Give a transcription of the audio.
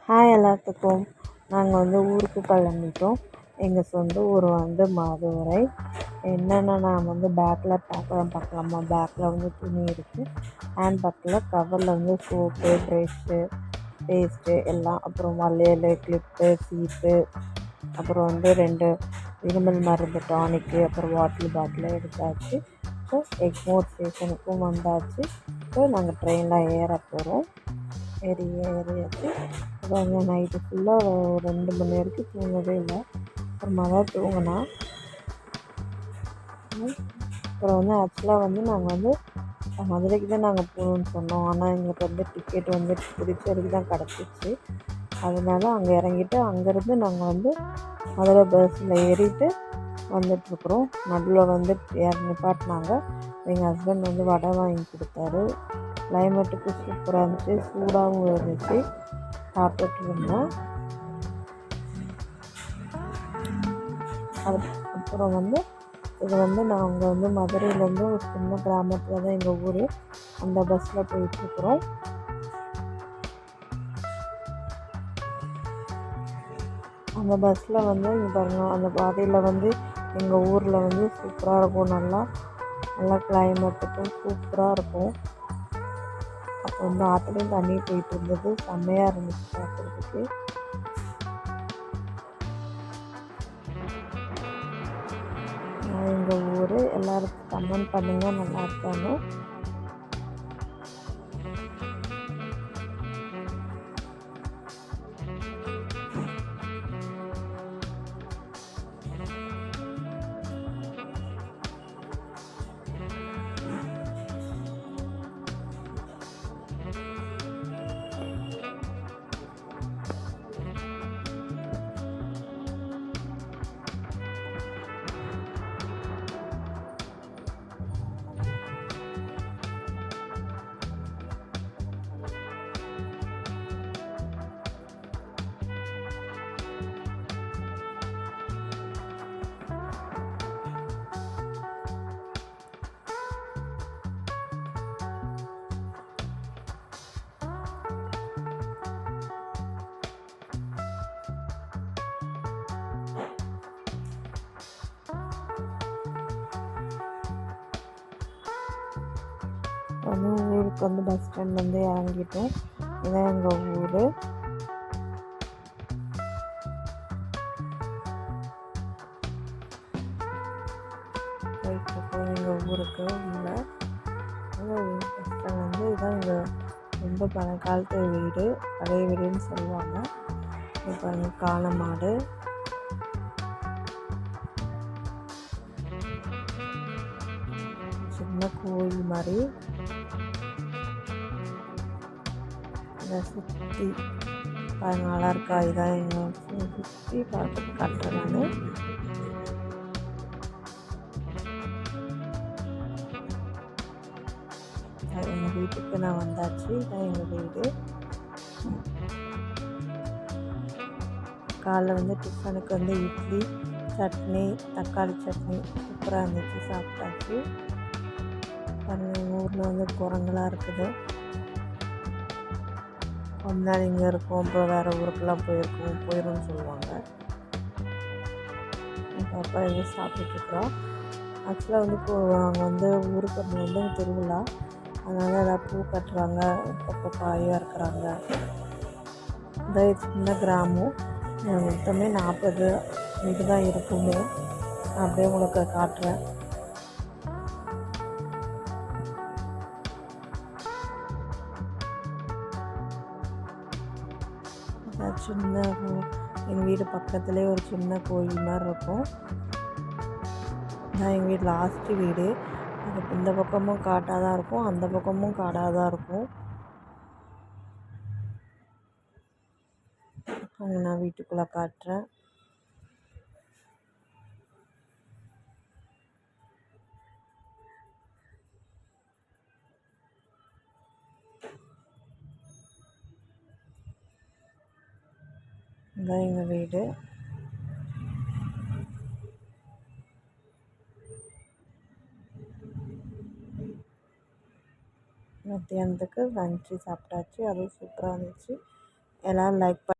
Hi எல்லாத்துக்கும். நாங்கள் ஊருக்கு கிளம்பிட்டோம். எங்கள் சொந்த ஊர் மதுரை. என்னென்னா நான் பேக்கில் பார்க்கலாமா, பேக்கில் துணி இருக்குது, ஹேண்ட் பேக்கில் கவரில் சோப்பு, ப்ரெஷ்ஷு, பேஸ்ட்டு எல்லாம், அப்புறம் வளையல், கிளிப்பு, சீப்பு, அப்புறம் 2 இருமல் மருந்து டானிக்கு, அப்புறம் வாட்டர் பாட்டில் எடுத்தாச்சு. ஸோ எக்மோர் ஸ்டேஷனுக்கும் வந்தாச்சு. ஸோ நாங்கள் ட்ரெயினில் ஏற போகிறோம். ஏறியாச்சு. அப்புறம் நைட்டு ஃபுல்லாக 2 மணி வரைக்கும் தூங்கவே இல்லை. அப்புறமா தான் தூங்கினா. அப்புறம் ஆக்சுவலாக நாங்கள் மதுரைக்கு தான் நாங்கள் போகணுன்னு சொன்னோம். ஆனால் எங்களுக்கு டிக்கெட் பிடிச்ச தான் கிடச்சிச்சு. அதனால அங்கே இறங்கிட்டு அங்கேருந்து நாங்கள் மதுரை பஸ்ஸில் ஏறிட்டு வந்துட்டுருக்குறோம். நடுவில் நிப்பாட்டினாங்க. எங்கள் ஹஸ்பண்ட் வடை வாங்கி கொடுத்தாரு. கிளைமேட்டுக்கு சூப்பராக இருந்துச்சு, சூடாகவும் இருந்துச்சு. சாப்பிட்டுட்டு இருந்தோம். அப்புறம் இது நாங்கள் மதுரையிலேருந்து ஒரு சின்ன கிராமத்தில் தான் எங்கள் ஊர். அந்த பஸ்ஸில் போயிட்டுருக்குறோம். அந்த பஸ்ஸில் இங்கே பாருங்கள், அந்த பாதையில் எங்கள் ஊரில் சூப்பராக இருக்கும். நல்லா கிளைமேட்டுக்கும் சூப்பராக இருக்கும். அப்போ ஆற்றுலையும் தண்ணி போயிட்டு இருந்தது. செம்மையாக இருந்துச்சு பார்க்குறதுக்கு. எங்கள் ஊர் எல்லாருக்கும் கமெண்ட் பண்ணுங்கள், நல்லா இருக்காங்க. ஊருக்கு பஸ் ஸ்டாண்ட் இறங்கிட்டோம். இதான் எங்கள் ஊர். எங்கள் ஊருக்கு உள்ள பஸ் ஸ்டாண்ட் இதான் எங்கள் ரொம்ப பழங்காலத்து வீடு, பழைய வீடுன்னு சொல்லுவாங்க. இப்போ காளை மாடு, சின்ன கோயில் மாதிரி. இதை சுற்றி நல்லா இருக்கா? இதான் எங்கள் சுற்றி பார்த்துட்டு காட்டுறேன் நான். எங்கள் வீட்டுக்கு நான் வந்தாச்சு. இதான் எங்கள் வீடு. காலைல டிஃபனுக்கு இட்லி, சட்னி, தக்காளி சட்னி சூப்பராக இருந்துச்சு, சாப்பிட்டாச்சு. ஊரில் குரங்கெல்லாம் இருக்குது. கொஞ்ச நாள் இங்கே இருக்கும், அப்புறம் வேறு ஊருக்கெல்லாம் போயிடும்னு சொல்லுவாங்க. எங்கள் அப்பா எதுவும் சாப்பிட்டுருக்குறோம். ஆக்சுவலாக இப்போ அங்கே ஊருக்கு திருவிழா, அதனால் எல்லாம் பூ கட்டுறாங்க, அப்பப்போ காயாக இருக்கிறாங்க. இந்த சின்ன கிராமம் மொத்தமே 40 வீடு தான் இருக்குமே. அப்படியே உங்களுக்கு காட்டுறேன். சின்ன எங்கள் வீடு பக்கத்துலேயே ஒரு சின்ன கோயில் மாதிரி இருக்கும். நான் எங்கள் வீடு லாஸ்ட்டு வீடு. அது இந்த பக்கமும் காட்டாக தான் இருக்கும், அந்த பக்கமும் காடாக தான் இருக்கும். அங்கே நான் வீட்டுக்குள்ளே காட்டுறேன். இதான் எங்கள் வீடு. மத்தியானத்துக்கு லஞ்சு சாப்பிட்டாச்சு. அதுவும் சூப்பராக இருந்துச்சு. எல்லோரும் லைக்